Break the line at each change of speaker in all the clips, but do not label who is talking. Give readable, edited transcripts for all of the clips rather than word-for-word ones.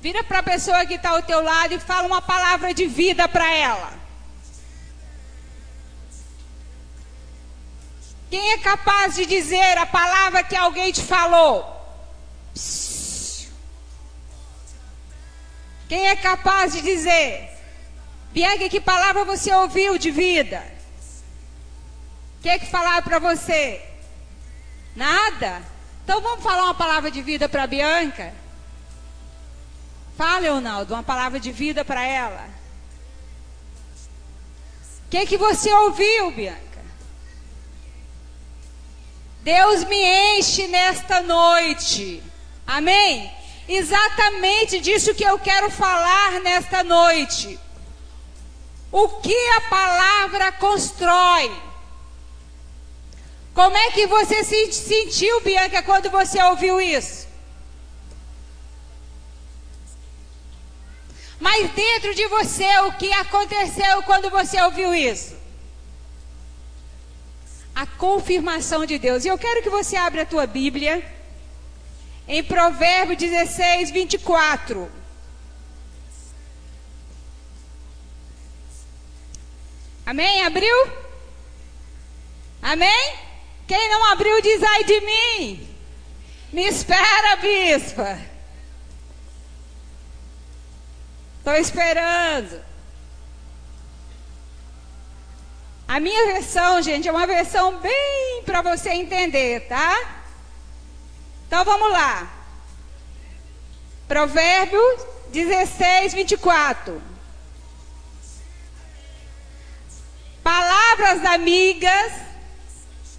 Vira para a pessoa que está ao teu lado e fala uma palavra de vida para ela. Quem é capaz de dizer a palavra que alguém te falou? Quem é capaz de dizer? Bianca, que palavra você ouviu de vida? O que é que falaram para você? Nada? Então vamos falar uma palavra de vida para a Bianca? Fala, Leonardo, uma palavra de vida para ela. O que é que você ouviu, Bianca? Deus me enche nesta noite. Amém? Exatamente disso que eu quero falar nesta noite. O que a palavra constrói? Como é que você se sentiu, Bianca, quando você ouviu isso? Mas dentro de você, o que aconteceu quando você ouviu isso? A confirmação de Deus. E eu quero que você abra a tua Bíblia em Provérbios 16, 24. Amém? Abriu? Amém? Quem não abriu diz ai de mim. Me espera, bispa. Estou esperando. A minha versão, gente, é uma versão bem para você entender, tá? Então vamos lá. Provérbios 16, 24. Palavras amigas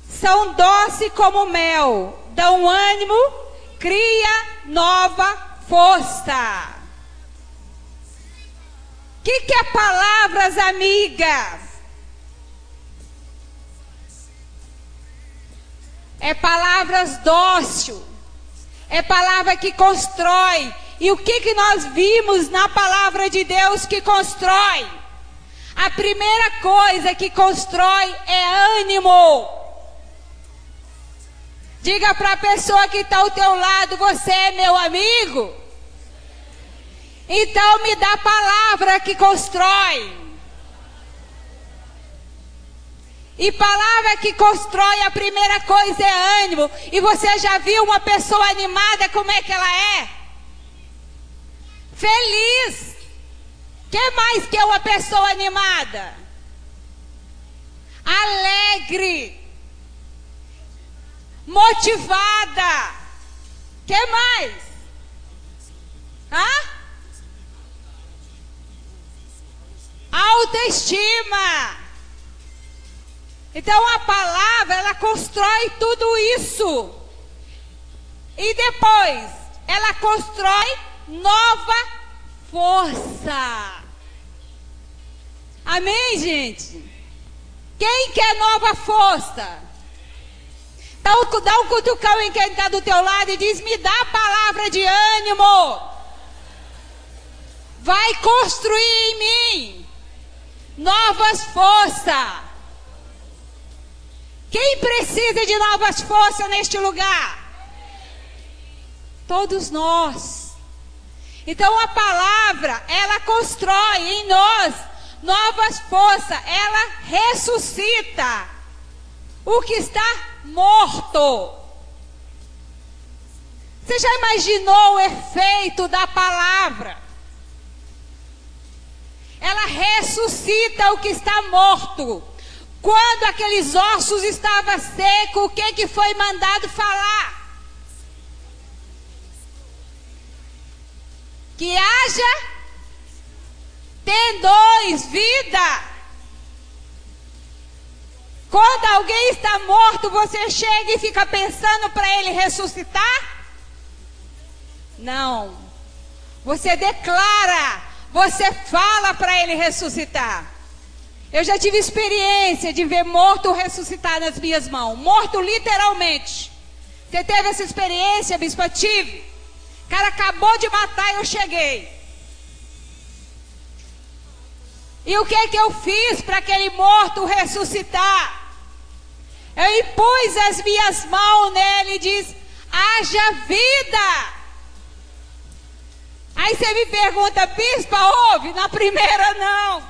são doces como mel, dão ânimo, cria nova força. O que é palavras amigas? É palavras dócil, é palavra que constrói. E o que nós vimos na palavra de Deus que constrói? A primeira coisa que constrói é ânimo. Diga para a pessoa que está ao teu lado, você é meu amigo? Então me dá a palavra que constrói. E palavra que constrói, a primeira coisa é ânimo. E você já viu uma pessoa animada, como é que ela é? Feliz. Que mais que uma pessoa animada? Alegre. Motivada. Que mais? Autoestima. Então a palavra, ela constrói tudo isso. E depois, ela constrói nova força. Amém, gente? Quem quer nova força? Então dá um cutucão em quem está do teu lado e diz, me dá a palavra de ânimo. Vai construir em mim novas forças. Quem precisa de novas forças neste lugar? Todos nós. Então a palavra, ela constrói em nós novas forças. Ela ressuscita o que está morto. Você já imaginou o efeito da palavra? Ela ressuscita o que está morto. Quando aqueles ossos estavam secos, o que foi mandado falar? Que haja tendões, vida. Quando alguém está morto, você chega e fica pensando para ele ressuscitar? Não. Você declara, você fala para ele ressuscitar. Eu já tive experiência de ver morto ressuscitar nas minhas mãos. Morto literalmente. Você teve essa experiência, bispo? Eu tive. O cara acabou de matar e eu cheguei. E o que é que eu fiz para aquele morto ressuscitar? Eu impus as minhas mãos nele e disse, haja vida. Aí você me pergunta, bispa, ouve? Na primeira não.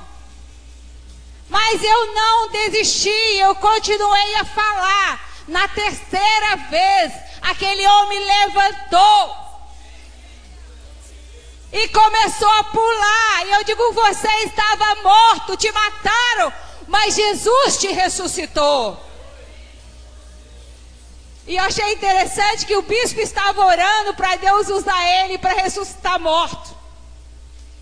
Mas eu não desisti, eu continuei a falar. Na terceira vez, aquele homem levantou e começou a pular. E eu digo, você estava morto, te mataram, mas Jesus te ressuscitou. E eu achei interessante que o bispo estava orando para Deus usar ele para ressuscitar morto.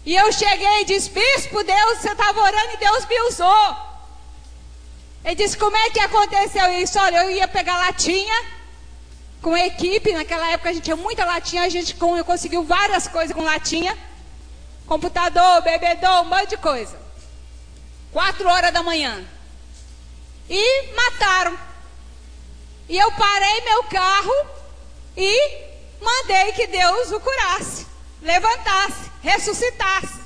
E eu cheguei e disse, bispo, Deus, você estava orando e Deus me usou. Ele disse, como é que aconteceu isso? Olha, eu ia pegar latinha com a equipe. Naquela época a gente tinha muita latinha, a gente conseguiu várias coisas com latinha. Computador, bebedor, um monte de coisa. 4 horas da manhã. E mataram. E eu parei meu carro e mandei que Deus o curasse, levantasse, ressuscitasse.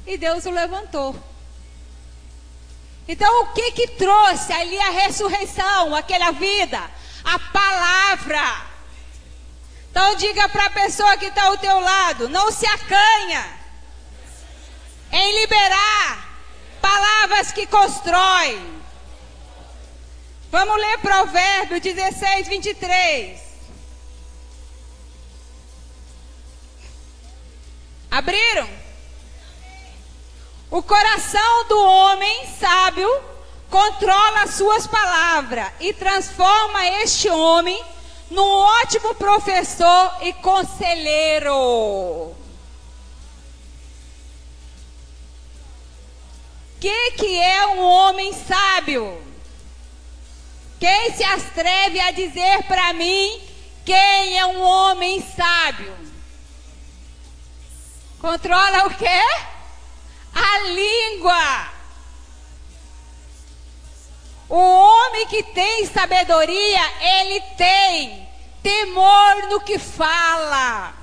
E Deus o levantou. Então o que trouxe ali a ressurreição, aquela vida? A palavra. Então diga para a pessoa que está ao teu lado, não se acanha em liberar palavras que constroem. Vamos ler Provérbios 16, 23. Abriram? O coração do homem sábio controla as suas palavras e transforma este homem num ótimo professor e conselheiro. O que é um homem sábio? Quem se atreve a dizer para mim quem é um homem sábio? Controla o quê? A língua. O homem que tem sabedoria, ele tem temor no que fala.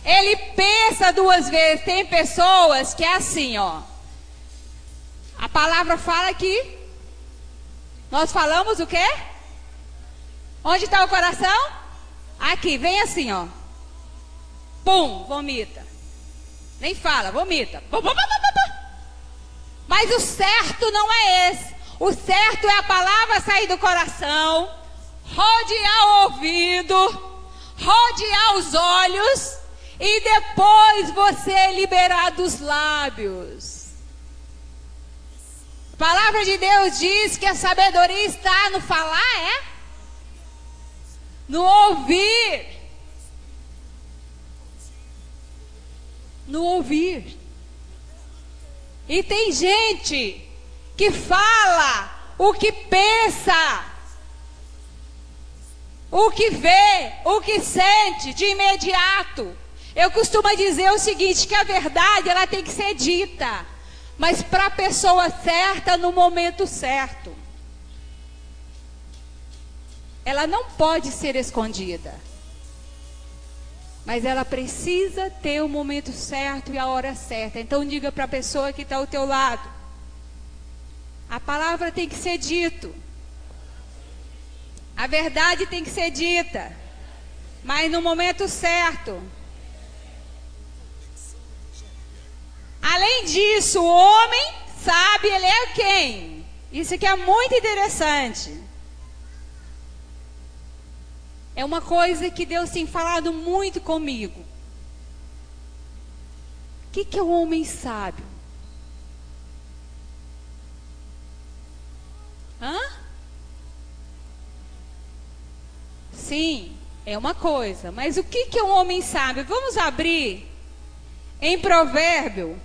Ele pensa 2 vezes. Tem pessoas que é assim, ó. A palavra fala que nós falamos o quê? Onde está o coração? Aqui, vem assim, ó. Pum, vomita. Nem fala, vomita. Mas o certo não é esse. O certo é a palavra sair do coração, rodear o ouvido, rodear os olhos e depois você liberar dos lábios. A palavra de Deus diz que a sabedoria está no falar, é? No ouvir. No ouvir. E tem gente que fala o que pensa, o que vê, o que sente de imediato. Eu costumo dizer o seguinte, que a verdade ela tem que ser dita, mas para a pessoa certa, no momento certo. Ela não pode ser escondida, mas ela precisa ter o momento certo e a hora certa. Então diga para a pessoa que está ao teu lado, a palavra tem que ser dita, a verdade tem que ser dita, mas no momento certo. Além disso, o homem sabe, ele é quem? Isso aqui é muito interessante. É uma coisa que Deus tem falado muito comigo. O que é um homem sábio? Hã? Sim, é uma coisa. Mas o que é um homem sábio? Vamos abrir em Provérbio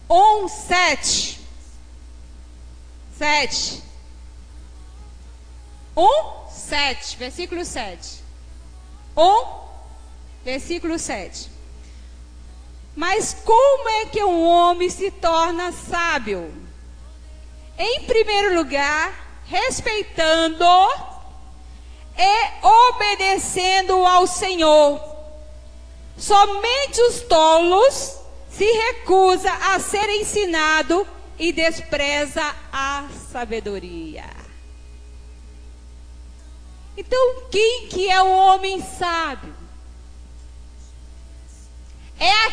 1:7. 7, versículo 7. versículo 7. Mas como é que um homem se torna sábio? Em primeiro lugar, respeitando e obedecendo ao Senhor. Somente os tolos se recusam a ser ensinado e despreza a sabedoria. Então, quem que é o homem sábio?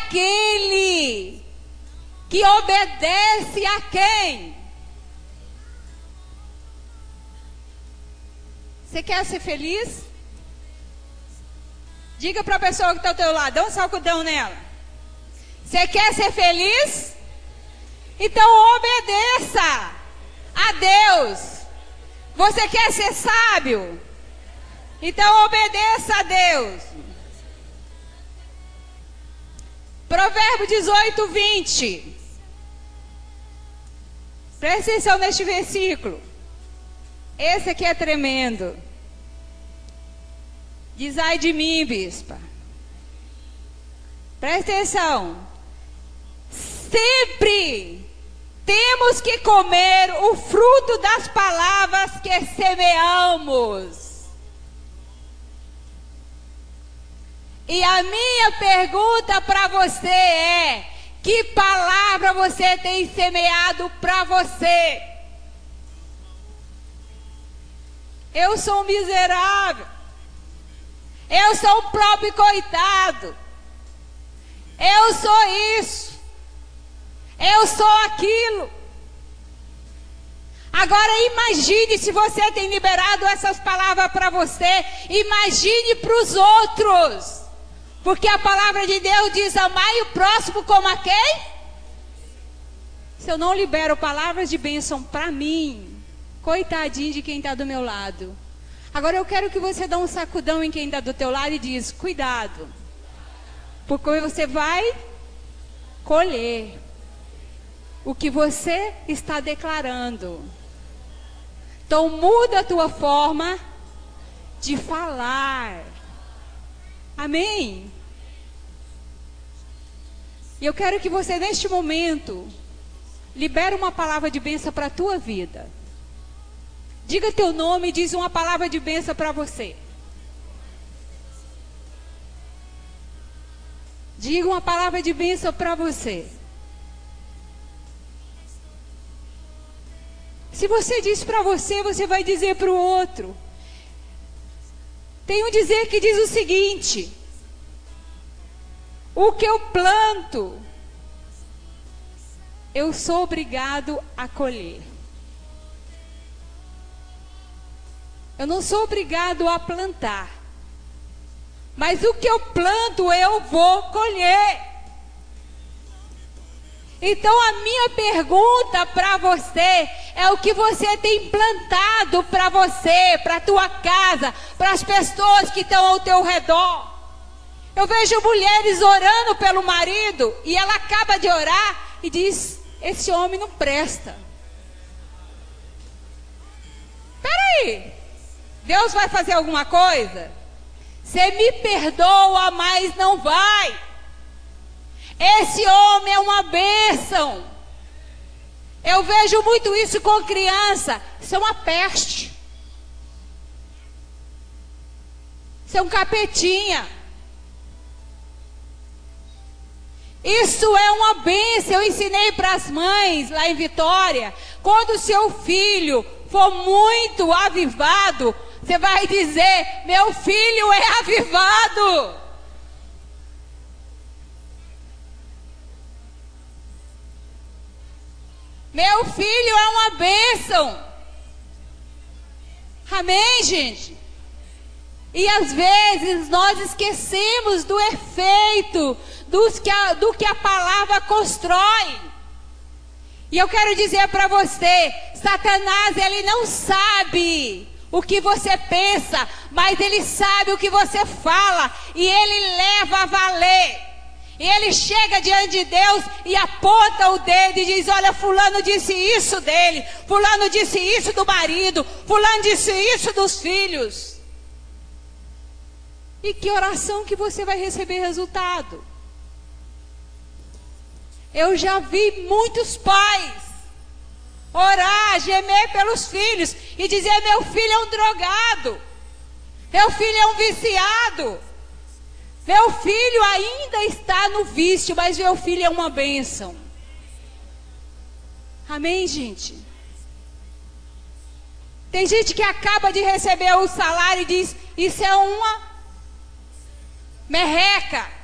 aquele que obedece a quem? Você quer ser feliz? Diga para a pessoa que está ao teu lado, dá um sacudão nela. Você quer ser feliz? Então obedeça a Deus. Você quer ser sábio? Então obedeça a Deus. Provérbio 18, 20. Presta atenção neste versículo. Esse aqui é tremendo. Diz: ai de mim, bispa. Presta atenção. Sempre temos que comer o fruto das palavras que semeamos. E a minha pergunta para você é: que palavra você tem semeado para você? Eu sou um miserável. Eu sou um próprio coitado. Eu sou isso. Eu sou aquilo. Agora imagine se você tem liberado essas palavras para você. Imagine para os outros. Porque a palavra de Deus diz: amai o próximo como a quem? Se eu não libero palavras de bênção para mim, coitadinho de quem está do meu lado. Agora eu quero que você dê um sacudão em quem está do teu lado e diz: cuidado. Porque você vai colher o que você está declarando. Então muda a tua forma de falar. Amém? E eu quero que você neste momento libere uma palavra de bênção para a tua vida. Diga teu nome e diz uma palavra de bênção para você. Diga uma palavra de bênção para você. Se você diz para você, você vai dizer para o outro. Tem um dizer que diz o seguinte: o que eu planto, eu sou obrigado a colher. Eu não sou obrigado a plantar. Mas o que eu planto, eu vou colher. Então a minha pergunta para você é: o que você tem plantado para você, para a tua casa, para as pessoas que estão ao teu redor? Eu vejo mulheres orando pelo marido e ela acaba de orar e diz: esse homem não presta. Peraí, Deus vai fazer alguma coisa? Você me perdoa, mas não vai. Esse homem é uma bênção. Eu vejo muito isso com criança. Isso é uma peste. Isso é um capetinha. Isso é uma bênção. Eu ensinei para as mães lá em Vitória. Quando o seu filho for muito avivado, você vai dizer: meu filho é avivado. Meu filho é uma bênção. Amém, gente? E às vezes nós esquecemos do efeito do que a palavra constrói. E eu quero dizer para você: Satanás, ele não sabe o que você pensa, mas ele sabe o que você fala, e ele leva a valer. E ele chega diante de Deus e aponta o dedo e diz: olha, fulano disse isso dele, fulano disse isso do marido, fulano disse isso dos filhos. E que oração que você vai receber resultado? Eu já vi muitos pais orar, gemer pelos filhos e dizer: meu filho é um drogado, meu filho é um viciado, meu filho ainda está no vício, mas meu filho é uma bênção. Amém, gente? Tem gente que acaba de receber o salário e diz: isso é uma merreca.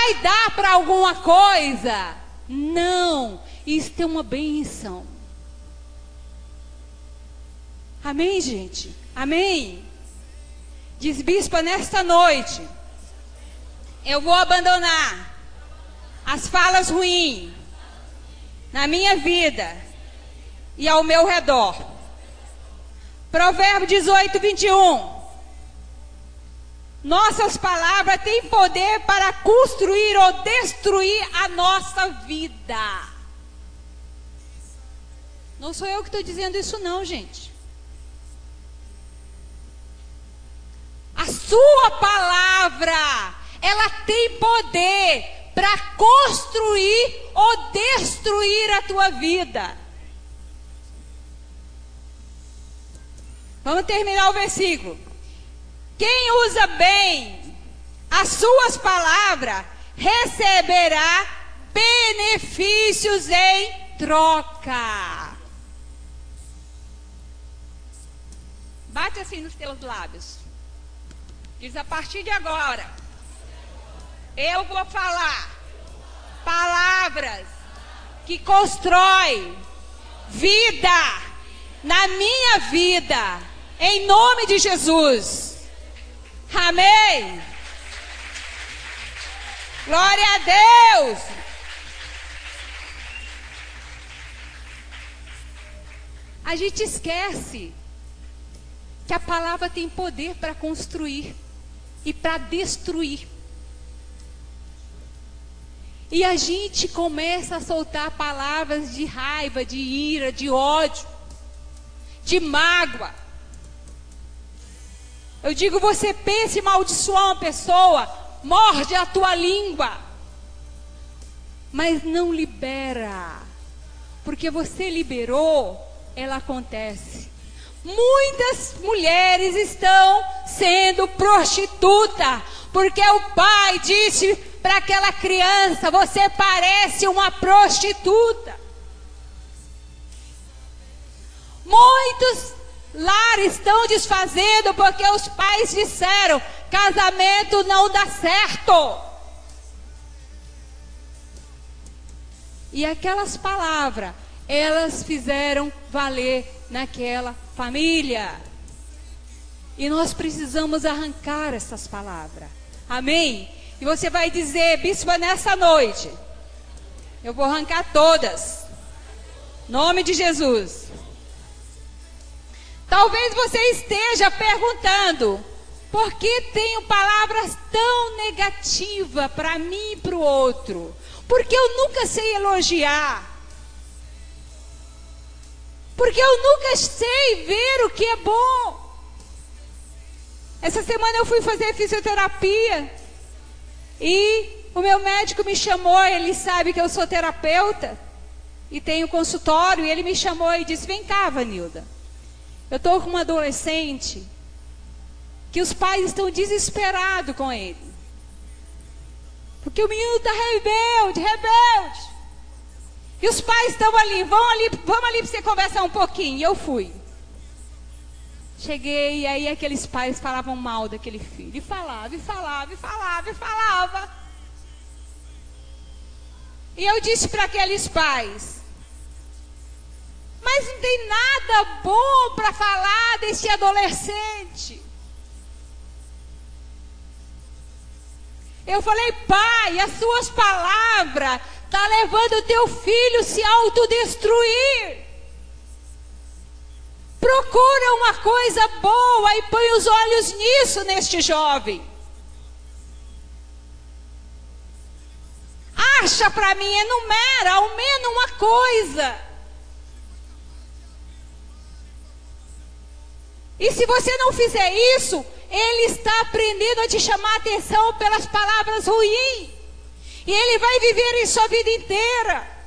vai dar para alguma coisa. Não, isso é uma bênção. Amém, gente? Amém? Diz, bispa, nesta noite, eu vou abandonar as falas ruins na minha vida e ao meu redor. Provérbio 18, 21. Nossas palavras têm poder para construir ou destruir a nossa vida. Não sou eu que estou dizendo isso não, gente. A sua palavra, ela tem poder para construir ou destruir a tua vida. Vamos terminar o versículo. Quem usa bem as suas palavras receberá benefícios em troca. Bate assim nos teus lábios. Diz, a partir de agora, eu vou falar palavras que constroem vida na minha vida, em nome de Jesus. Amém. Glória a Deus. A gente esquece que a palavra tem poder para construir e para destruir. E a gente começa a soltar palavras de raiva, de ira, de ódio, de mágoa. Eu digo, você pensa em amaldiçoar uma pessoa, morde a tua língua, mas não libera, porque você liberou, ela acontece. Muitas mulheres estão sendo prostituta, porque o pai disse para aquela criança, você parece uma prostituta. Muitos lares estão desfazendo porque os pais disseram, casamento não dá certo. E aquelas palavras, elas fizeram valer naquela família. E nós precisamos arrancar essas palavras. Amém? E você vai dizer, bispo, nessa noite, eu vou arrancar todas. Nome de Jesus. Talvez você esteja perguntando, por que tenho palavras tão negativas para mim e para o outro? Porque eu nunca sei elogiar. Porque eu nunca sei ver o que é bom. Essa semana eu fui fazer fisioterapia. E o meu médico me chamou, ele sabe que eu sou terapeuta. E tenho consultório, e ele me chamou e disse, vem cá, Vanilda. Eu estou com uma adolescente que os pais estão desesperados com ele. Porque o menino está rebelde. E os pais estão ali, vamos ali para você conversar um pouquinho. E eu fui. Cheguei, e aí aqueles pais falavam mal daquele filho. E falava. E eu disse para aqueles pais, mas não tem nada bom para falar desse adolescente. Eu falei, pai, as suas palavras estão levando o teu filho a se autodestruir. Procura uma coisa boa e põe os olhos nisso neste jovem. Acha para mim, enumera, ao menos uma coisa. E se você não fizer isso, ele está aprendendo a te chamar a atenção pelas palavras ruins. E ele vai viver isso a vida inteira.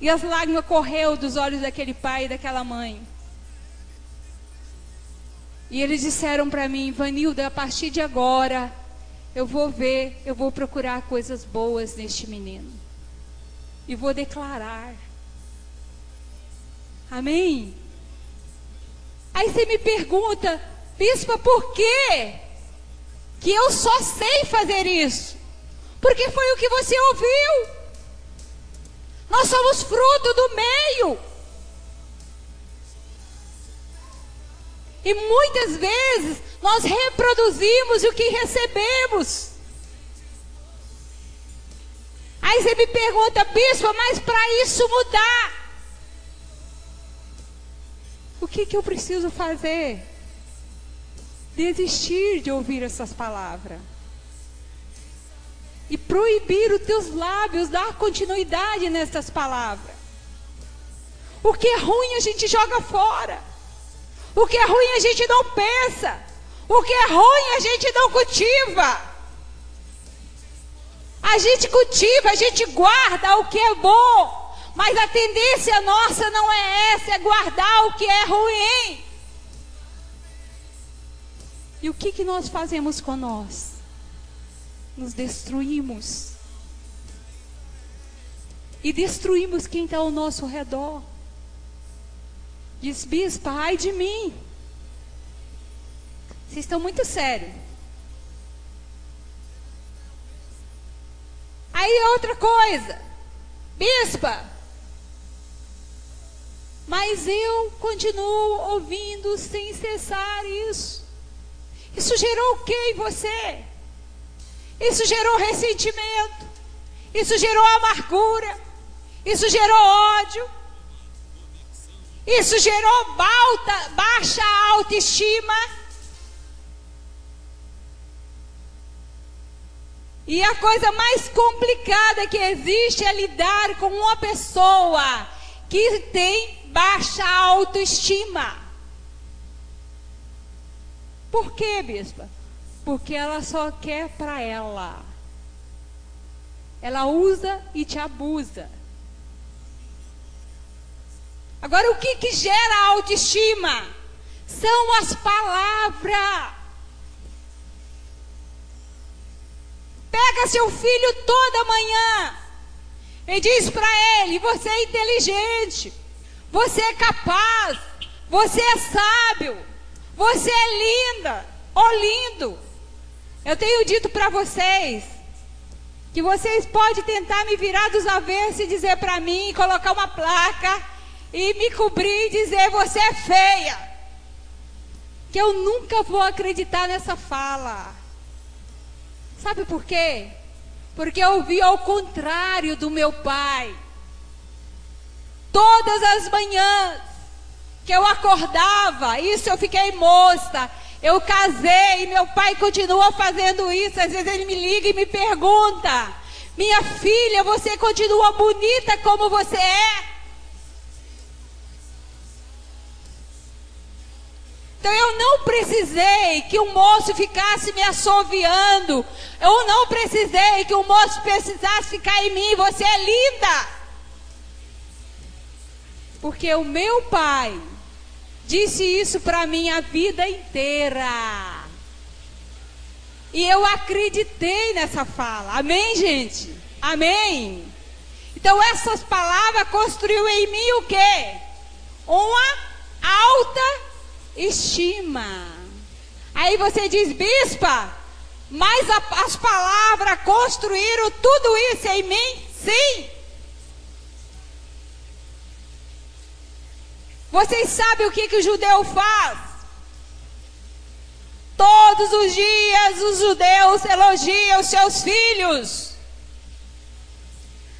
E as lágrimas correram dos olhos daquele pai e daquela mãe. E eles disseram para mim, Vanilda, a partir de agora, eu vou procurar coisas boas neste menino. E vou declarar. Amém? Aí você me pergunta, bispa, por quê que eu só sei fazer isso, porque foi o que você ouviu. Nós somos fruto do meio. E muitas vezes nós reproduzimos o que recebemos. Aí você me pergunta, bispo, mas para isso mudar, o que eu preciso fazer? Desistir de ouvir essas palavras. E proibir os teus lábios, dar continuidade nessas palavras. O que é ruim a gente joga fora. O que é ruim a gente não pensa. O que é ruim a gente não cultiva. A gente cultiva, a gente guarda o que é bom. Mas a tendência nossa não é essa, é guardar o que é ruim. E o que nós fazemos com nós? Nos destruímos. E destruímos quem está ao nosso redor. Diz, bispa, ai de mim. Vocês estão muito sérios. Aí outra coisa. Bispa, mas eu continuo ouvindo sem cessar isso. Isso gerou o que em você? Isso gerou ressentimento. Isso gerou amargura. Isso gerou ódio. Isso gerou baixa autoestima. E a coisa mais complicada que existe é lidar com uma pessoa que tem baixa autoestima. Por quê, bispa? Porque ela só quer para ela. Ela usa e te abusa. Agora, o que gera autoestima? São as palavras. Pega seu filho toda manhã e diz para ele, você é inteligente, você é capaz, você é sábio, você é linda, ou lindo. Eu tenho dito para vocês que vocês podem tentar me virar dos avessos e dizer para mim, colocar uma placa e me cobrir e dizer você é feia. Que eu nunca vou acreditar nessa fala. Sabe por quê? Porque eu vi ao contrário do meu pai. Todas as manhãs que eu acordava, isso eu fiquei moça, eu casei e meu pai continua fazendo isso. Às vezes ele me liga e me pergunta, minha filha, você continua bonita como você é? Então eu não precisei que um moço ficasse me assoviando. Eu não precisei que um moço precisasse ficar em mim. Você é linda. Porque o meu pai disse isso para mim a vida inteira. E eu acreditei nessa fala. Amém, gente? Amém? Então essas palavras construiu em mim o quê? Uma alta estima. Aí você diz, bispa, mas as palavras construíram tudo isso em mim? Sim. Vocês sabem o que o judeu faz? Todos os dias os judeus elogiam os seus filhos.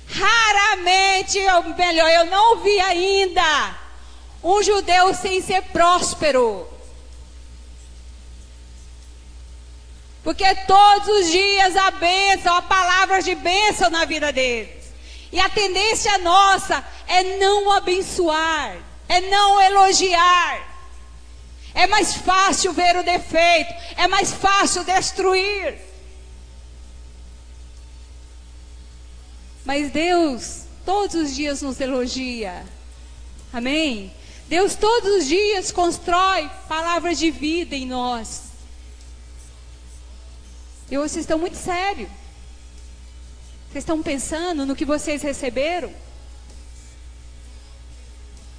Raramente, melhor, eu não vi ainda um judeu sem ser próspero. Porque todos os dias a bênção, a palavra de bênção na vida deles. E a tendência nossa é não abençoar, é não elogiar. É mais fácil ver o defeito, é mais fácil destruir. Mas Deus todos os dias nos elogia. Amém? Deus todos os dias constrói palavras de vida em nós. E vocês estão muito sérios. Vocês estão pensando no que vocês receberam?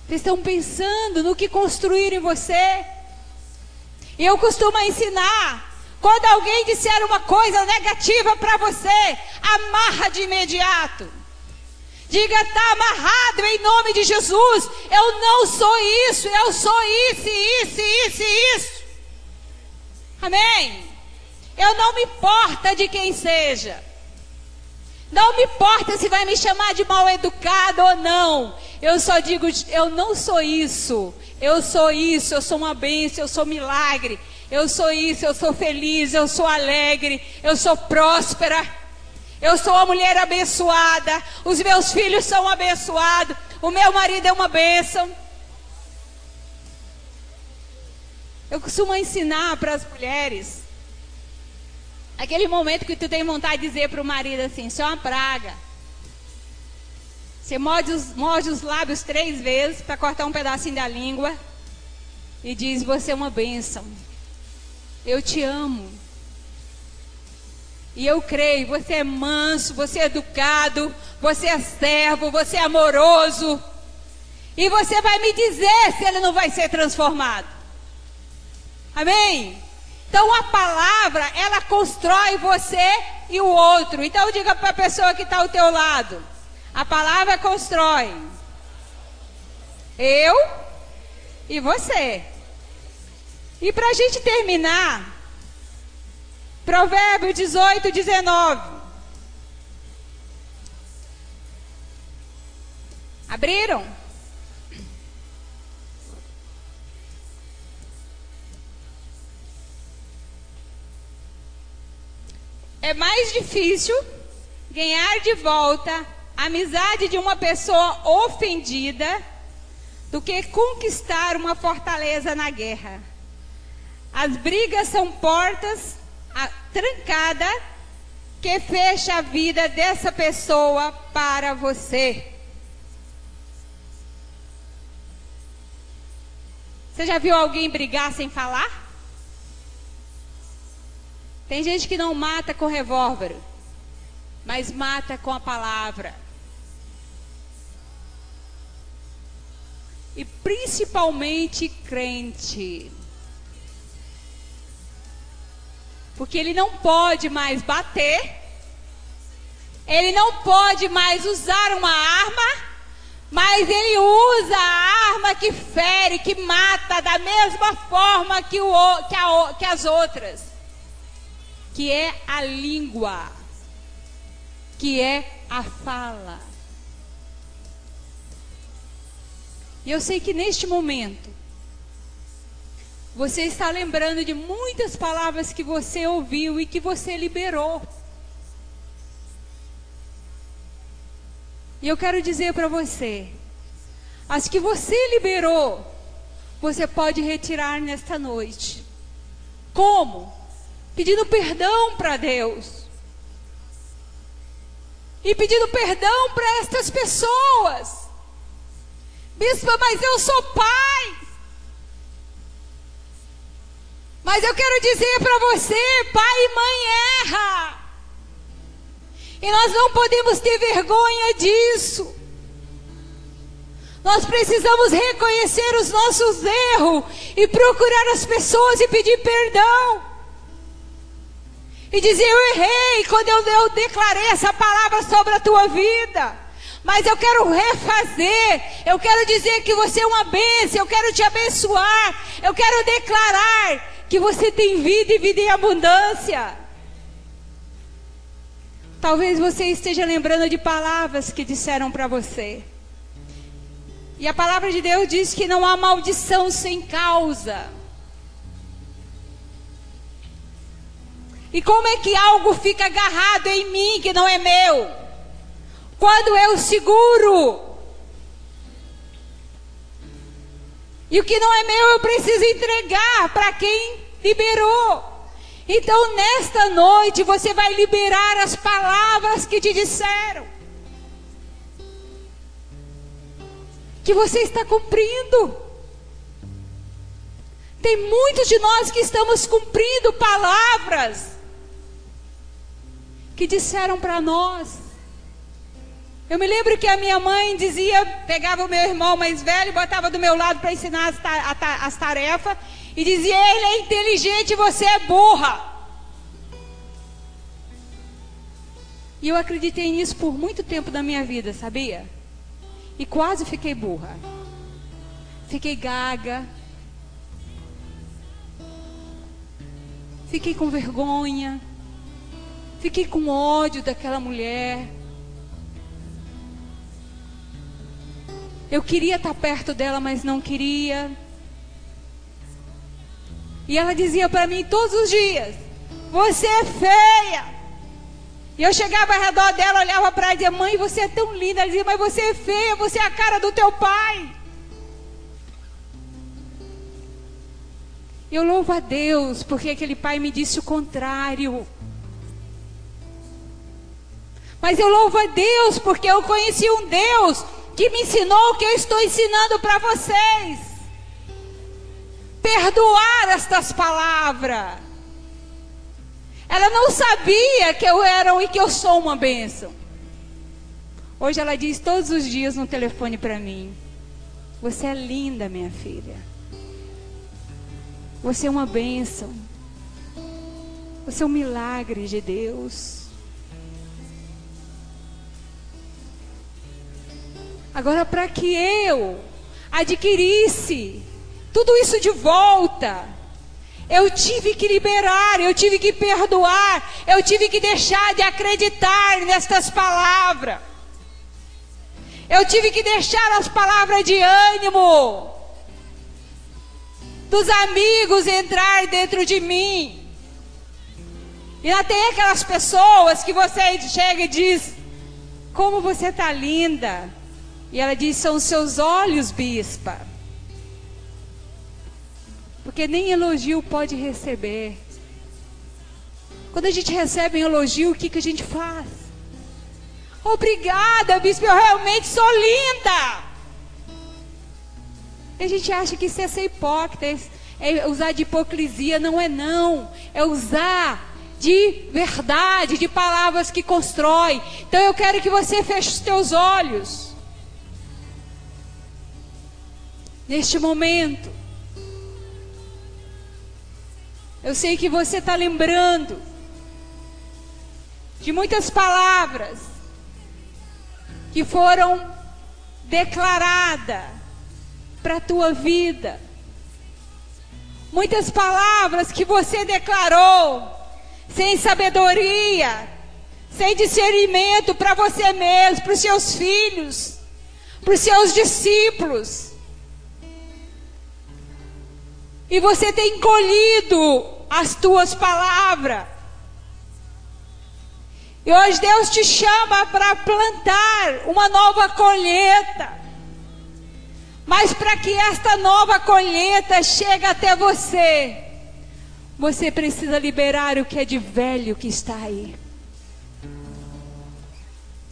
Vocês estão pensando no que construíram em você? E eu costumo ensinar Quando alguém disser uma coisa negativa para você, amarra de imediato. Diga, está amarrado em nome de Jesus. Eu não sou isso, eu sou isso. Amém? Eu não me importa de quem seja. Não me importa se vai me chamar de mal educado ou não. Eu só digo, eu não sou isso. Eu sou isso, eu sou uma bênção, eu sou milagre. Eu sou isso, eu sou feliz, eu sou alegre, eu sou próspera. Eu sou uma mulher abençoada. Os meus filhos são abençoados. O meu marido é uma bênção. Eu costumo ensinar para as mulheres aquele momento que tu tem vontade de dizer para o marido assim: isso é uma praga. Você morde os lábios 3 vezes para cortar um pedacinho da língua e diz: você é uma bênção. Eu te amo. E eu creio, você é manso, você é educado, você é servo, você é amoroso. E você vai me dizer se ele não vai ser transformado. Amém? Então a palavra, ela constrói você e o outro. Então diga para a pessoa que está ao teu lado: a palavra constrói eu e você. E para a gente terminar, Provérbio 18, 19. Abriram? É mais difícil ganhar de volta a amizade de uma pessoa ofendida do que conquistar uma fortaleza na guerra. As brigas são portas trancada que fecha a vida dessa pessoa para você. Você já viu alguém brigar sem falar? Tem gente que não mata com revólver, mas mata com a palavra. E principalmente crente. Porque ele não pode mais bater, ele não pode mais usar uma arma, mas ele usa a arma que fere, que mata da mesma forma que as outras, que é a língua, que é a fala. E eu sei que neste momento, você está lembrando de muitas palavras que você ouviu e que você liberou. E eu quero dizer para você, as que você liberou, você pode retirar nesta noite. Como? Pedindo perdão para Deus. E pedindo perdão para estas pessoas. Bispa, mas eu sou pai. Mas eu quero dizer para você, pai e mãe erra. E nós não podemos ter vergonha disso. Nós precisamos reconhecer os nossos erros e procurar as pessoas e pedir perdão. E dizer, eu errei quando eu declarei essa palavra sobre a tua vida. Mas eu quero refazer, eu quero dizer que você é uma bênção, eu quero te abençoar, eu quero declarar que você tem vida e vida em abundância. Talvez você esteja lembrando de palavras que disseram para você. E a palavra de Deus diz que não há maldição sem causa. E como é que algo fica agarrado em mim que não é meu? Quando eu seguro. E o que não é meu eu preciso entregar para quem liberou. Então nesta noite você vai liberar as palavras que te disseram. Que você está cumprindo. Tem muitos de nós que estamos cumprindo palavras que disseram para nós. Eu me lembro que a minha mãe dizia, pegava o meu irmão mais velho, botava do meu lado para ensinar as tarefas, e dizia, ele é inteligente e você é burra. E eu acreditei nisso por muito tempo da minha vida, sabia? E quase fiquei burra. Fiquei gaga. Fiquei com vergonha. Fiquei com ódio daquela mulher. Eu queria estar perto dela, mas não queria. E ela dizia para mim todos os dias: você é feia. E eu chegava ao redor dela, olhava para ela e dizia: mãe, você é tão linda. Ela dizia: mas você é feia, você é a cara do teu pai. Eu louvo a Deus, porque aquele pai me disse o contrário. Mas eu louvo a Deus, porque eu conheci um Deus que me ensinou o que eu estou ensinando para vocês. Perdoar estas palavras. Ela não sabia que eu era e que eu sou uma bênção. Hoje ela diz todos os dias no telefone para mim: você é linda, minha filha. Você é uma bênção. Você é um milagre de Deus. Agora, para que eu adquirisse tudo isso de volta, eu tive que liberar, eu tive que perdoar, eu tive que deixar de acreditar nestas palavras. Eu tive que deixar as palavras de ânimo dos amigos entrar dentro de mim. E ainda tem aquelas pessoas que você chega e diz: como você está linda. E ela diz: são os seus olhos, bispa. Porque nem elogio pode receber. Quando a gente recebe um elogio, o que a gente faz? Obrigada, bispo, eu realmente sou linda. E a gente acha que isso é ser hipócrita, é usar de hipocrisia. Não é não. É usar de verdade, de palavras que constroem. Então eu quero que você feche os teus olhos. Neste momento, eu sei que você está lembrando de muitas palavras que foram declaradas para a tua vida. Muitas palavras que você declarou sem sabedoria, sem discernimento para você mesmo, para os seus filhos, para os seus discípulos. E você tem colhido as tuas palavras. E hoje Deus te chama para plantar uma nova colheita. Mas para que esta nova colheita chegue até você, você precisa liberar o que é de velho que está aí.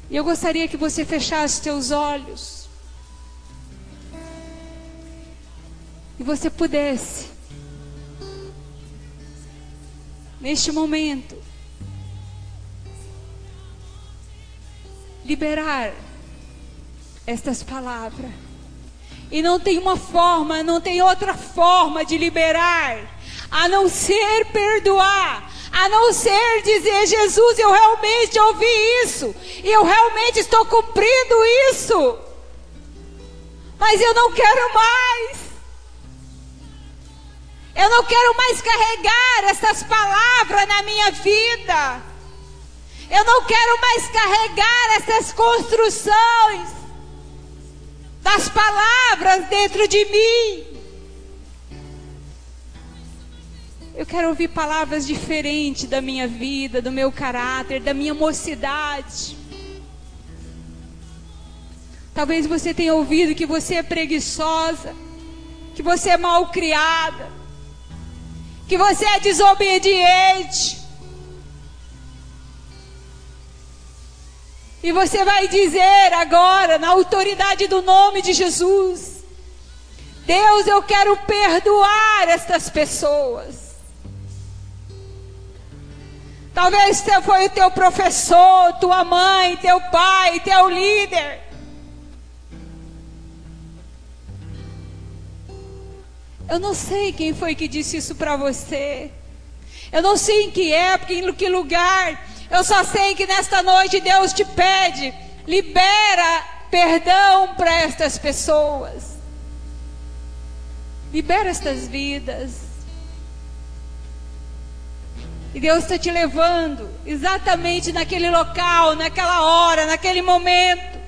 E eu gostaria que você fechasse teus olhos. E você pudesse, neste momento, liberar estas palavras. E não tem uma forma, não tem outra forma de liberar, a não ser perdoar, a não ser dizer: Jesus, eu realmente ouvi isso, e eu realmente estou cumprindo isso, mas eu não quero mais. Eu não quero mais carregar essas palavras na minha vida. Eu não quero mais carregar essas construções das palavras dentro de mim. Eu quero ouvir palavras diferentes da minha vida, do meu caráter, da minha mocidade. Talvez você tenha ouvido que você é preguiçosa, que você é mal criada, que você é desobediente. E você vai dizer agora, na autoridade do nome de Jesus: Deus, eu quero perdoar estas pessoas. Talvez foi o teu professor, tua mãe, teu pai, teu líder. Eu não sei quem foi que disse isso para você. Eu não sei em que época, em que lugar. Eu só sei que nesta noite Deus te pede, libera perdão para estas pessoas. Libera estas vidas. E Deus está te levando exatamente naquele local, naquela hora, naquele momento.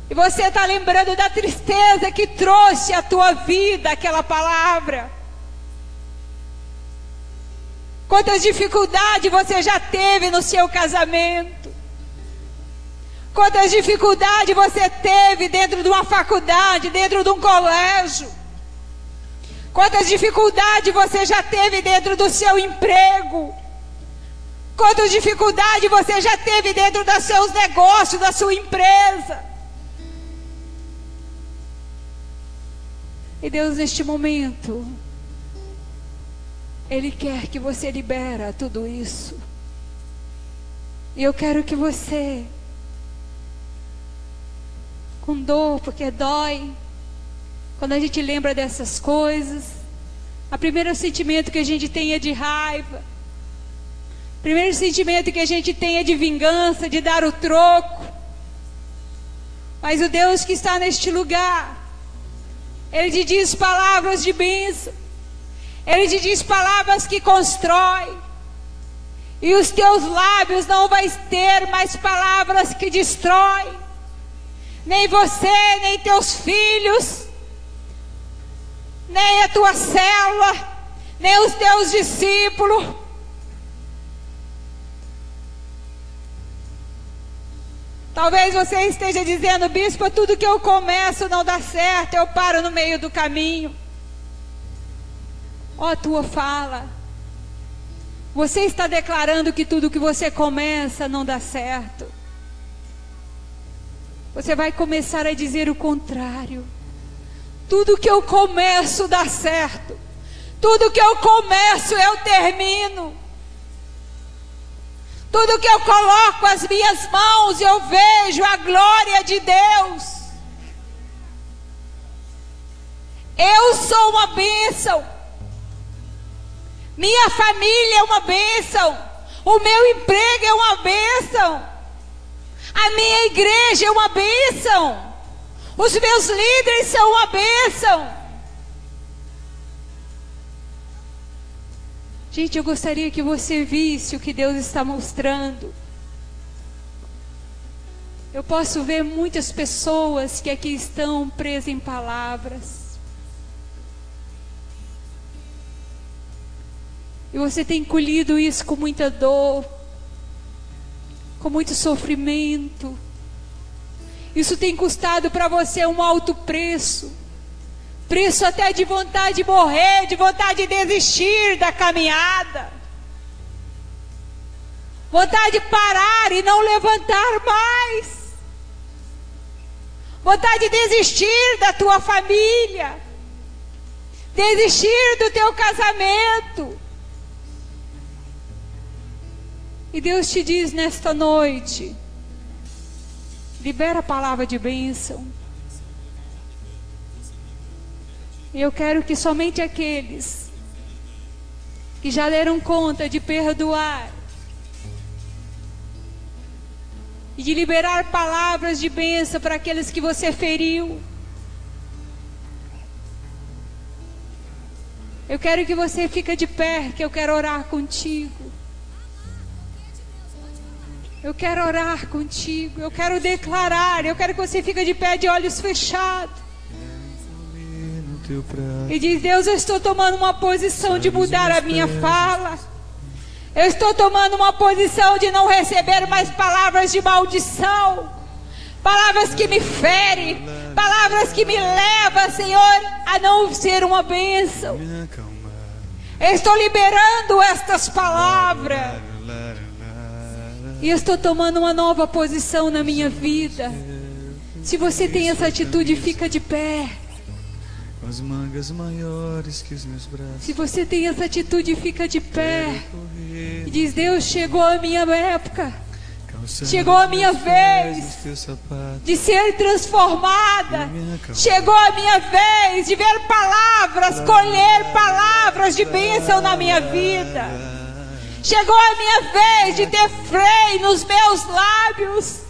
E você está lembrando da tristeza que trouxe à tua vida aquela palavra. Quantas dificuldades você já teve no seu casamento. Quantas dificuldades você teve dentro de uma faculdade, dentro de um colégio. Quantas dificuldades você já teve dentro do seu emprego. Quantas dificuldades você já teve dentro dos seus negócios, da sua empresa. E Deus, neste momento, Ele quer que você libera tudo isso. E eu quero que você, com dor, porque dói, quando a gente lembra dessas coisas, o primeiro sentimento que a gente tem é de raiva. O primeiro sentimento que a gente tem é de vingança, de dar o troco. Mas o Deus que está neste lugar, Ele te diz palavras de bênção. Ele te diz palavras que constroem. E os teus lábios não vai ter mais palavras que destroem. Nem você, nem teus filhos, nem a tua célula, nem os teus discípulos. Talvez você esteja dizendo: bispo, tudo que eu começo não dá certo, eu paro no meio do caminho. Ó, a tua fala. Você está declarando que tudo que você começa não dá certo. Você vai começar a dizer o contrário. Tudo que eu começo dá certo. Tudo que eu começo eu termino. Tudo que eu coloco as minhas mãos eu vejo a glória de Deus. Eu sou uma bênção. Minha família é uma bênção. O meu emprego é uma bênção. A minha igreja é uma bênção. Os meus líderes são uma bênção. Gente, eu gostaria que você visse o que Deus está mostrando. Eu posso ver muitas pessoas que aqui estão presas em palavras. E você tem colhido isso com muita dor, com muito sofrimento. Isso tem custado para você um alto preço. Preço até de vontade de morrer, de vontade de desistir da caminhada. Vontade de parar e não levantar mais. Vontade de desistir da tua família. Desistir do teu casamento. E Deus te diz nesta noite: libera a palavra de bênção. E eu quero que somente aqueles que já deram conta de perdoar e de liberar palavras de bênção para aqueles que você feriu, eu quero que você fique de pé, que eu quero orar contigo. Eu quero orar contigo, eu quero declarar, eu quero que você fique de pé de olhos fechados. E diz: Deus, eu estou tomando uma posição de mudar a minha fala. Eu estou tomando uma posição de não receber mais palavras de maldição. Palavras que me ferem, palavras que me levam, Senhor, a não ser uma bênção. Eu estou liberando estas palavras. E eu estou tomando uma nova posição na minha vida. Se você tem essa atitude, fica de pé.
As mangas maiores que os meus braços.
Se você tem essa atitude, fica de pé. E diz: Deus, chegou a minha época. Chegou a minha vez de ser transformada. Chegou a minha vez de ver palavras, colher palavras de bênção na minha vida. Chegou a minha vez de ter freio nos meus lábios.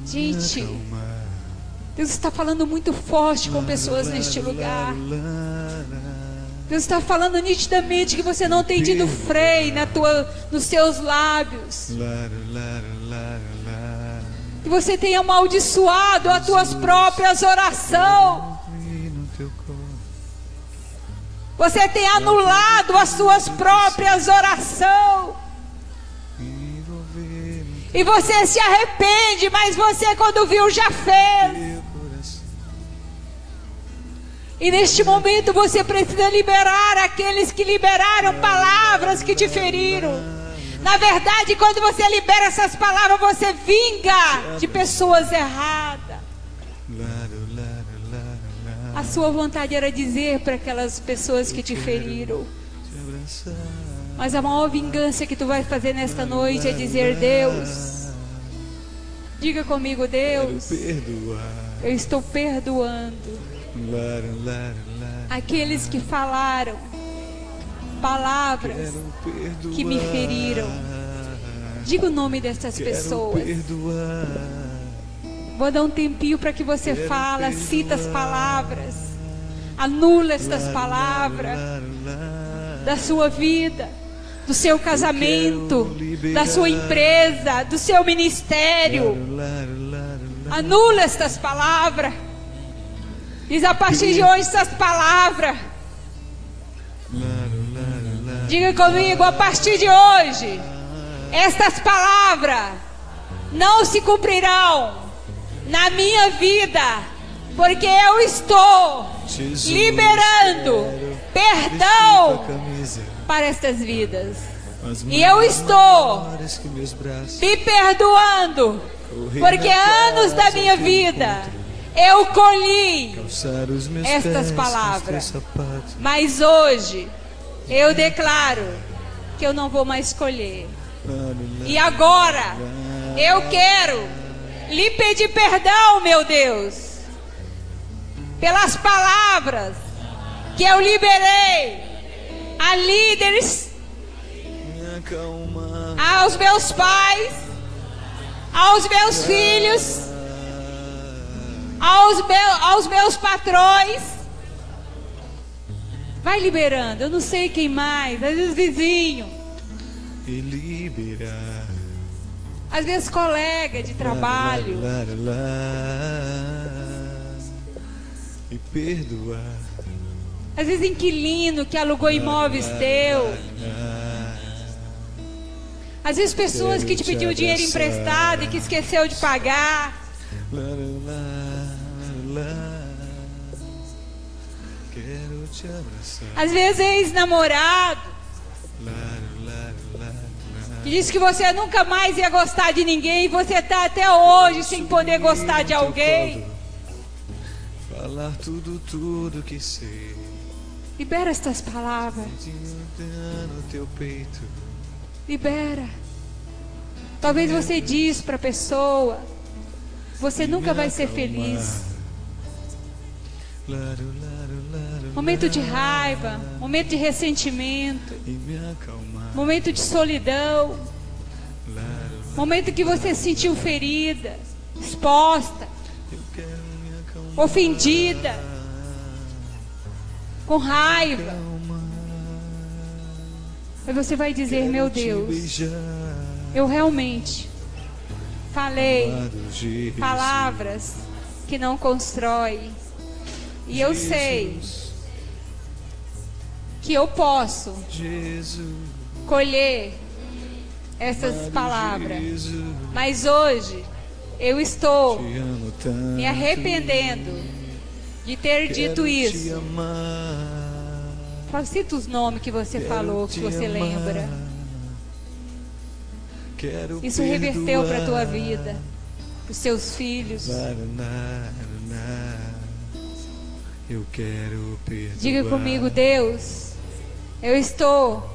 Gente, Deus está falando muito forte com pessoas neste lugar. Deus está falando nitidamente que você não tem tido freio nos seus lábios. Que você tem amaldiçoado as tuas próprias orações. Você tem anulado as suas próprias orações. E você se arrepende, mas você quando viu já fez. E neste momento você precisa liberar aqueles que liberaram palavras que te feriram. Na verdade, quando você libera essas palavras, você vinga de pessoas erradas. A sua vontade era dizer para aquelas pessoas que te feriram. Mas a maior vingança que tu vai fazer nesta noite é dizer: Deus, diga comigo, Deus, eu estou perdoando aqueles que falaram palavras que me feriram. Diga o nome dessas pessoas. Vou dar um tempinho para que você fala, cita as palavras, anula estas palavras da sua vida, do seu casamento, da sua empresa, do seu ministério. Anula estas palavras. Diz: a partir de hoje essas palavras. Diga comigo: a partir de hoje estas palavras não se cumprirão na minha vida, porque eu estou liberando perdão para estas vidas. E eu estou me perdoando, porque anos da minha vida eu colhi estas palavras. Mas hoje eu declaro que eu não vou mais colher. E agora eu quero lhe pedir perdão, meu Deus, pelas palavras que eu liberei a líderes, aos meus pais, aos meus filhos, aos meus patrões. Vai liberando. Eu não sei quem mais. Às vezes vizinho,
e liberar.
Às vezes colega de trabalho.
E perdoar.
Às vezes inquilino que alugou imóveis teu. Às vezes pessoas que te pediu dinheiro emprestado e que esqueceu de pagar.
Quero te abraçar.
Às vezes ex-namorado que disse que você nunca mais ia gostar de ninguém e você está até hoje sem poder gostar de alguém.
Falar tudo que sei.
Libera estas palavras.
No teu peito.
Libera. Talvez você diz para a pessoa: você nunca vai ser feliz. Momento de raiva, momento de ressentimento, momento de solidão, momento que você se sentiu ferida, exposta, ofendida, com raiva. Aí você vai dizer: meu Deus, eu realmente falei palavras que não constroem. E eu sei que eu posso colher essas palavras. Mas hoje eu estou me arrependendo de ter dito isso. Cita os nomes que você falou, que você lembra. Isso reverteu para a tua vida, para os seus filhos.
Eu quero perdoar.
Diga comigo: Deus, eu estou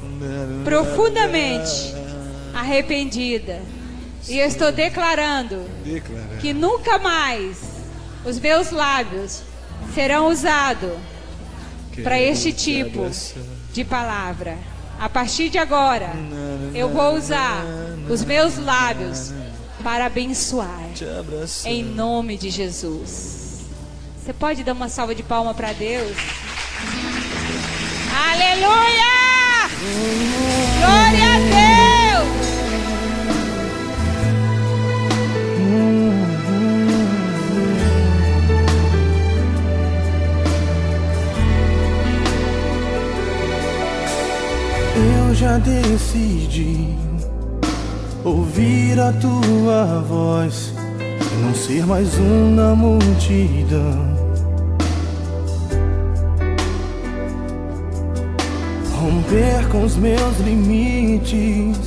profundamente arrependida. E eu estou declarando que nunca mais os meus lábios serão usados para este tipo de palavra. A partir de agora, eu vou usar os meus lábios para abençoar, em nome de Jesus. Você pode dar uma salva de palmas para Deus? Aleluia! Glória a Deus!
Eu já decidi ouvir a tua voz e não ser mais um na multidão. Romper com os meus limites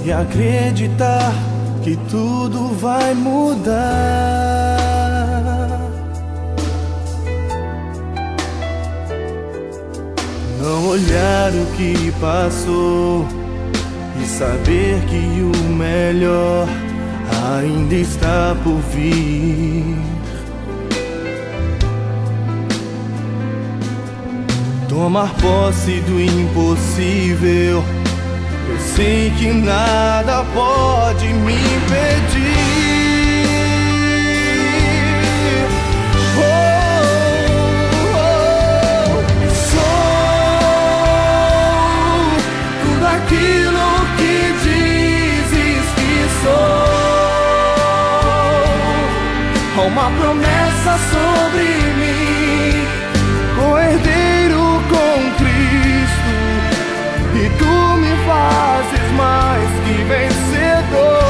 e acreditar que tudo vai mudar. Não olhar o que passou e saber que o melhor ainda está por vir. Tomar posse do impossível, eu sei que nada pode me impedir. Aquilo que dizes que sou, há uma promessa sobre mim, co-herdeiro com Cristo, e tu me fazes mais que vencedor.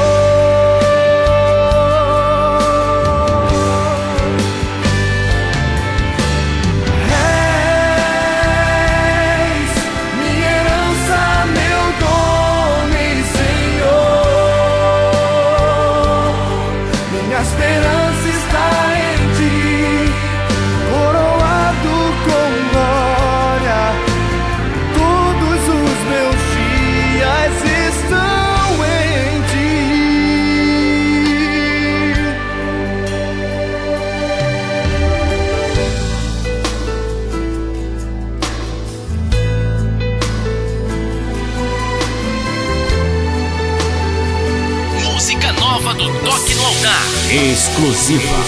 Exclusiva.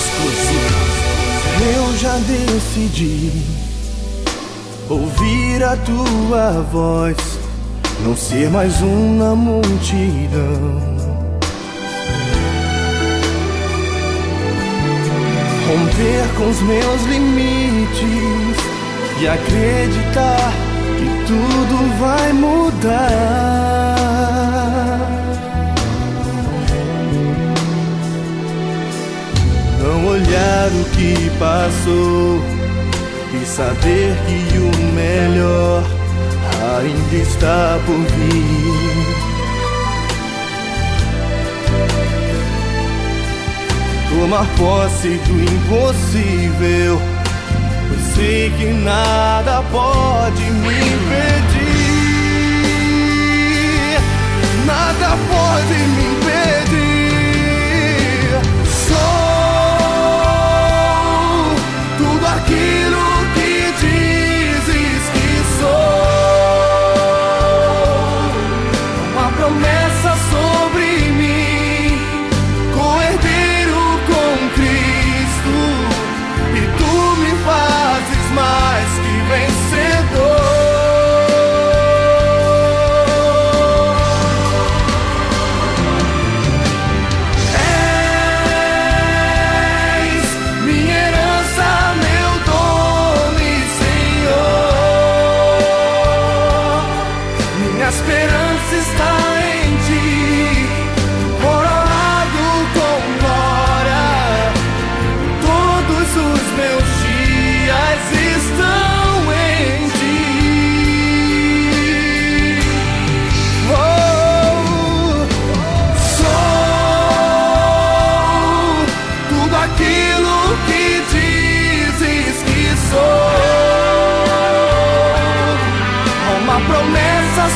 Eu já decidi ouvir a tua voz, não ser mais um na multidão. Romper com os meus limites e acreditar que tudo vai mudar. Não olhar o que passou e saber que o melhor ainda está por vir. Tomar posse do impossível, pois sei que nada pode me impedir. Nada pode me impedir. Tudo aquilo que dizes que sou, uma promessa sobre mim, co-herdeiro com Cristo, e tu me fazes mais que vencedor.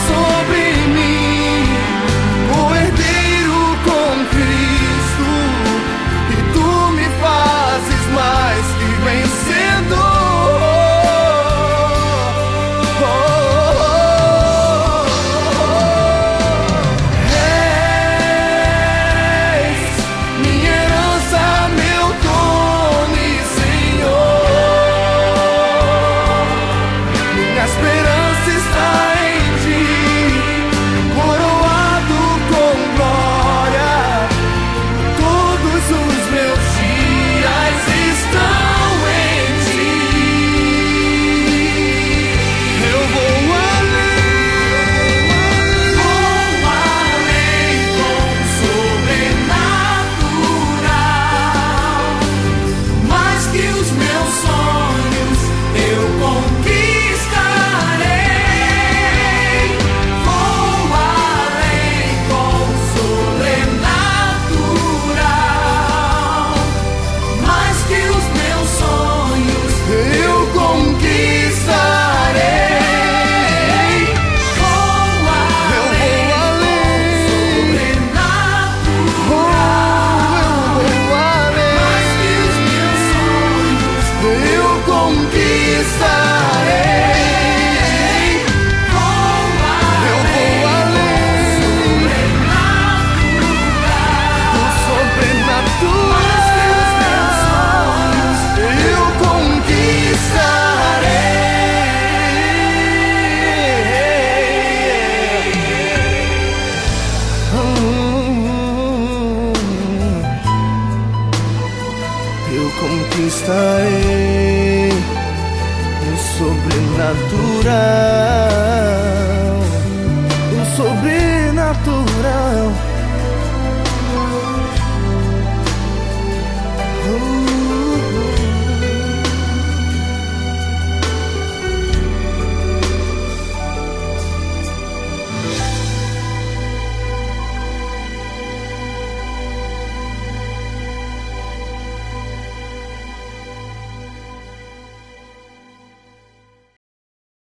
Sobre mim, o herdeiro com Cristo, e tu me fazes mais que vencedor. o sobrenatural